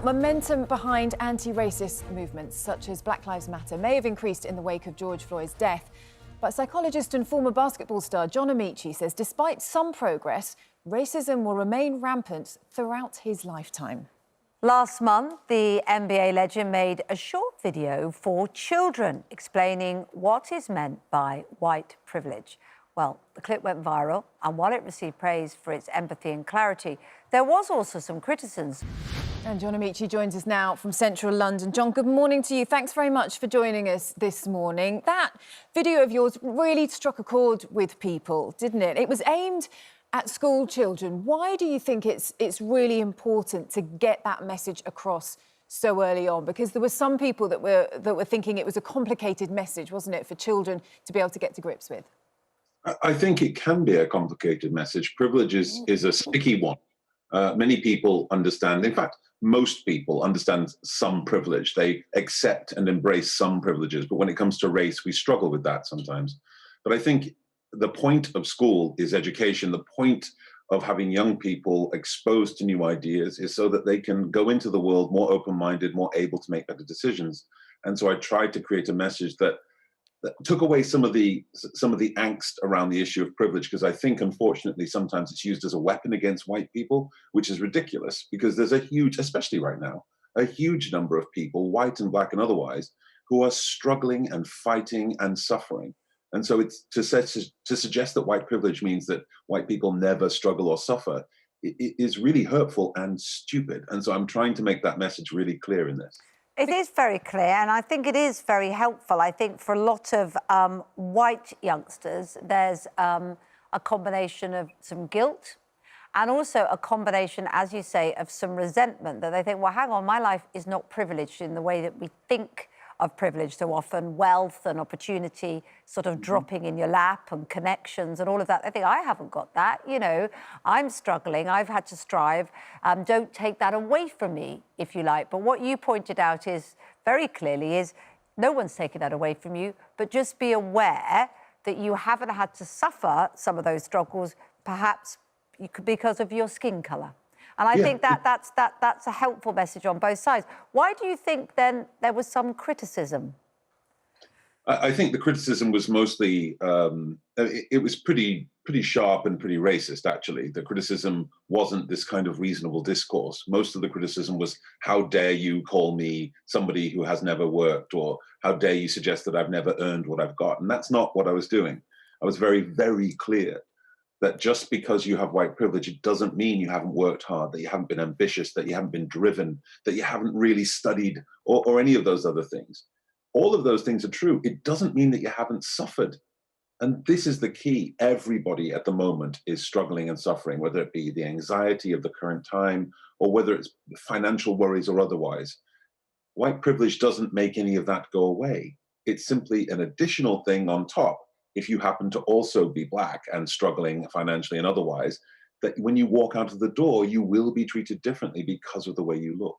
Momentum behind anti-racist movements such as Black Lives Matter may have increased in the wake of George Floyd's death. But psychologist and former basketball star John Amaechi says despite some progress, racism will remain rampant throughout his lifetime. Last month, the NBA legend made a short video for children explaining what is meant by white privilege. Well, the clip went viral, and while it received praise for its empathy and clarity, there was also some criticisms. And John Amaechi joins us now from central London. John, good morning to you. Thanks very much for joining us this morning. That video of yours really struck a chord with people, didn't it? It was aimed at school children. Why do you think it's really important to get that message across so early on? Because there were some people that were thinking it was a complicated message, wasn't it, for children to be able to get to grips with? I think it can be a complicated message. Privilege is a sticky one. Many people understand, in fact, most people understand some privilege. They accept and embrace some privileges. But when it comes to race, we struggle with that sometimes. But I think the point of school is education. The point of having young people exposed to new ideas is so that they can go into the world more open-minded, more able to make better decisions. And so I tried to create a message that took away some of the angst around the issue of privilege, because I think, unfortunately, sometimes it's used as a weapon against white people, which is ridiculous, because there's a huge, especially right now, a huge number of people, white and black and otherwise, who are struggling and fighting and suffering. And so it's to suggest that white privilege means that white people never struggle or suffer, it is really hurtful and stupid. And so I'm trying to make that message really clear in this. It is very clear, and I think it is very helpful. I think for a lot of white youngsters, there's a combination of some guilt and also a combination, as you say, of some resentment, that they think, well, hang on, my life is not privileged in the way that we think of privilege so often, wealth and opportunity sort of dropping in your lap and connections and all of that. I think I haven't got that, you know, I'm struggling, I've had to strive. Don't take that away from me, if you like. But what you pointed out is very clearly is no one's taking that away from you, but just be aware that you haven't had to suffer some of those struggles, perhaps because of your skin colour. And I think that's a helpful message on both sides. Why do you think then there was some criticism? I think the criticism was mostly, it was pretty sharp and pretty racist, actually. The criticism wasn't this kind of reasonable discourse. Most of the criticism was, how dare you call me somebody who has never worked, or how dare you suggest that I've never earned what I've got? And that's not what I was doing. I was very, very clear that just because you have white privilege, it doesn't mean you haven't worked hard, that you haven't been ambitious, that you haven't been driven, that you haven't really studied, or any of those other things. All of those things are true. It doesn't mean that you haven't suffered. And this is the key. Everybody at the moment is struggling and suffering, whether it be the anxiety of the current time, or whether it's financial worries or otherwise. White privilege doesn't make any of that go away. It's simply an additional thing on top. If you happen to also be black and struggling financially and otherwise, that when you walk out of the door, you will be treated differently because of the way you look.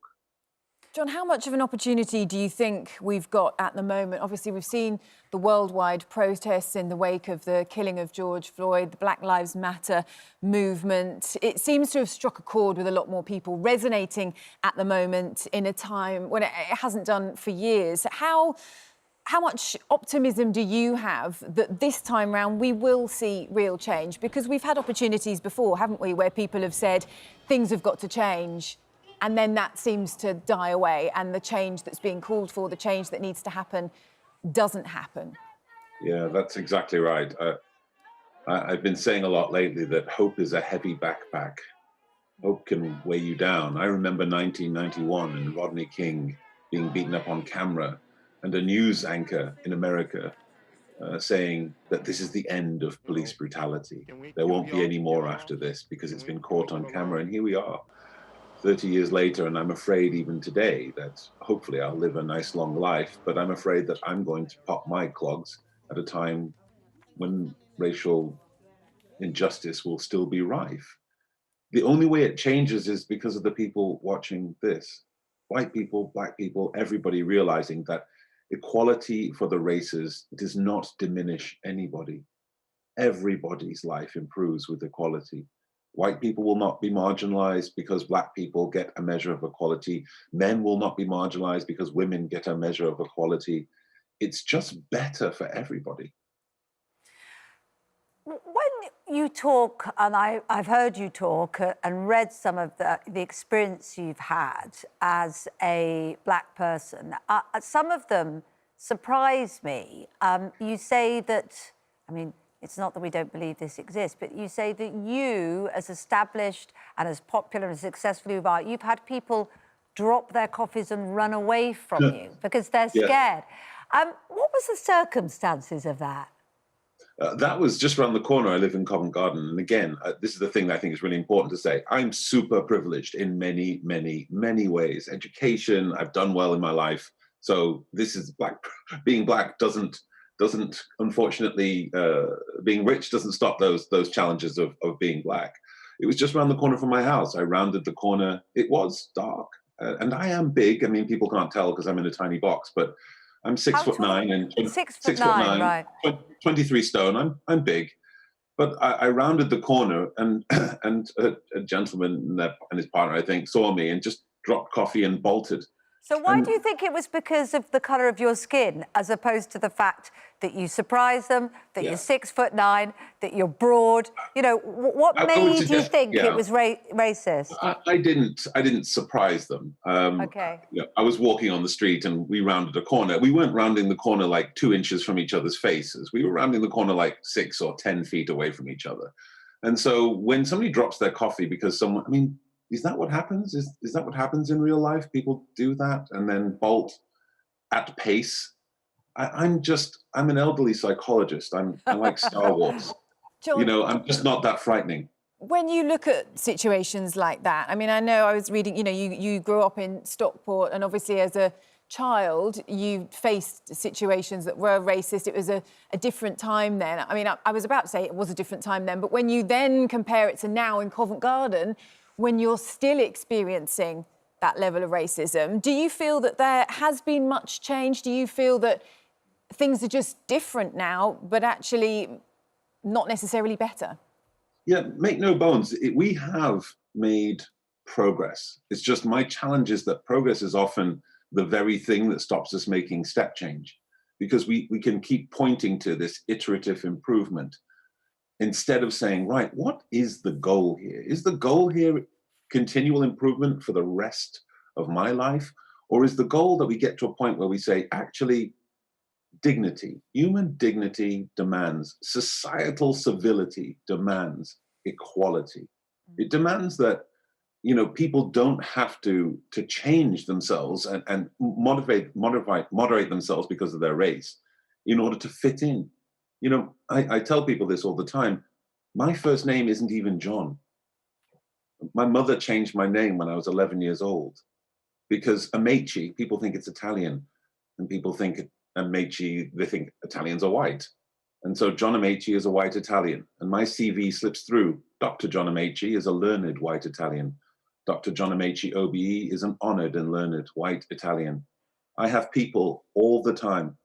John, how much of an opportunity do you think we've got at the moment? Obviously, we've seen the worldwide protests in the wake of the killing of George Floyd, the Black Lives Matter movement. It seems to have struck a chord with a lot more people, resonating at the moment in a time when it hasn't done for years. How much optimism do you have that this time round we will see real change? Because we've had opportunities before, haven't we, where people have said things have got to change, and then that seems to die away, and the change that's being called for, the change that needs to happen, doesn't happen. Yeah, that's exactly right. I've been saying a lot lately that hope is a heavy backpack. Hope can weigh you down. I remember 1991 and Rodney King being beaten up on camera, and a news anchor in America saying that this is the end of police brutality. There won't be any more after this because it's been caught on camera. And here we are, 30 years later, and I'm afraid even today that hopefully I'll live a nice long life, but I'm afraid that I'm going to pop my clogs at a time when racial injustice will still be rife. The only way it changes is because of the people watching this. White people, black people, everybody realizing that equality for the races does not diminish anybody. Everybody's life improves with equality. White people will not be marginalized because black people get a measure of equality. Men will not be marginalized because women get a measure of equality. It's just better for everybody. When you talk, and I've heard you talk and read some of the experience you've had as a black person, some of them surprise me. You say that, I mean, it's not that we don't believe this exists, but you say that you, as established and as popular and successful you are, you've had people drop their coffees and run away from you because they're scared. What was the circumstances of that? That was just around the corner. I live in Covent Garden. And again, this is the thing that I think is really important to say. I'm super privileged in many, many, many ways. Education, I've done well in my life. So this is black. Being black doesn't unfortunately, being rich doesn't stop those challenges of being black. It was just around the corner from my house. I rounded the corner. It was dark. And I am big. I mean, people can't tell because I'm in a tiny box, but I'm 6'9" and 6'9", right. 23 stone. I'm big, but I rounded the corner and a gentleman and his partner, I think, saw me and just dropped coffee and bolted. So why do you think it was because of the colour of your skin, as opposed to the fact that you surprised them, that you're 6'9", that you're broad? You know, what made you think it was racist? I didn't surprise them. Okay. You know, I was walking on the street and we rounded a corner. We weren't rounding the corner like 2 inches from each other's faces. We were rounding the corner like 6 or 10 feet away from each other. And so when somebody drops their coffee because someone, I mean, is that what happens? Is that what happens in real life? People do that and then bolt at pace. I'm an elderly psychologist. I like Star Wars. John, you know, I'm just not that frightening. When you look at situations like that, I mean, I know I was reading, you know, you grew up in Stockport and obviously as a child, you faced situations that were racist. It was a different time then. I mean, I was about to say it was a different time then, but when you then compare it to now in Covent Garden, when you're still experiencing that level of racism, do you feel that there has been much change? Do you feel that things are just different now, but actually not necessarily better? Yeah, make no bones. We have made progress. It's just my challenge is that progress is often the very thing that stops us making step change, because we can keep pointing to this iterative improvement instead of saying, right, what is the goal here? Is the goal here continual improvement for the rest of my life? Or is the goal that we get to a point where we say, actually, dignity, human dignity demands, societal civility demands equality. It demands that, you know, people don't have to change themselves and moderate themselves because of their race in order to fit in. You know, I tell people this all the time. My first name isn't even John. My mother changed my name when I was 11 years old because Amaechi, people think it's Italian, and people think Amaechi, they think Italians are white. And so John Amaechi is a white Italian, and my CV slips through. Dr. John Amaechi is a learned white Italian. Dr. John Amaechi, OBE, is an honored and learned white Italian. I have people all the time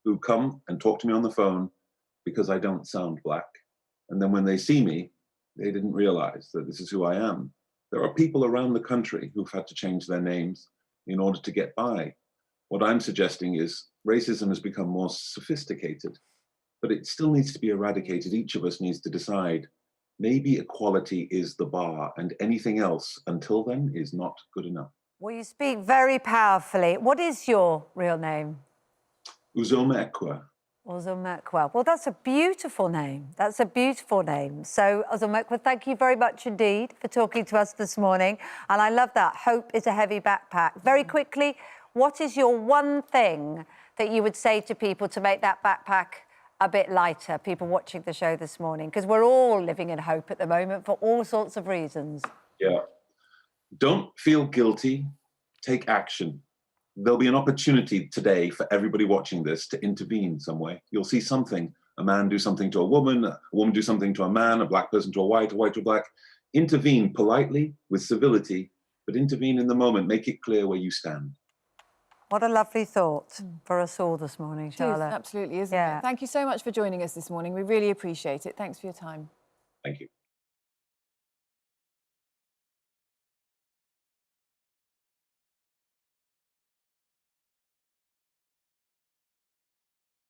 who come and talk to me on the phone because I don't sound black. And then when they see me, they didn't realize that this is who I am. There are people around the country who've had to change their names in order to get by. What I'm suggesting is racism has become more sophisticated, but it still needs to be eradicated. Each of us needs to decide, maybe equality is the bar and anything else until then is not good enough. Well, you speak very powerfully. What is your real name? Uzoma-Ekwe. Uzoma-Ekwe. Well, that's a beautiful name. That's a beautiful name. So, Uzoma-Ekwe, thank you very much indeed for talking to us this morning. And I love that. Hope is a heavy backpack. Very quickly, what is your one thing that you would say to people to make that backpack a bit lighter, people watching the show this morning? Because we're all living in hope at the moment for all sorts of reasons. Yeah. Don't feel guilty. Take action. There'll be an opportunity today for everybody watching this to intervene some way. You'll see something. A man do something to a woman do something to a man, a black person to a white to a black. Intervene politely, with civility, but intervene in the moment. Make it clear where you stand. What a lovely thought for us all this morning, Charlotte. It is, absolutely, isn't it? Thank you so much for joining us this morning. We really appreciate it. Thanks for your time. Thank you.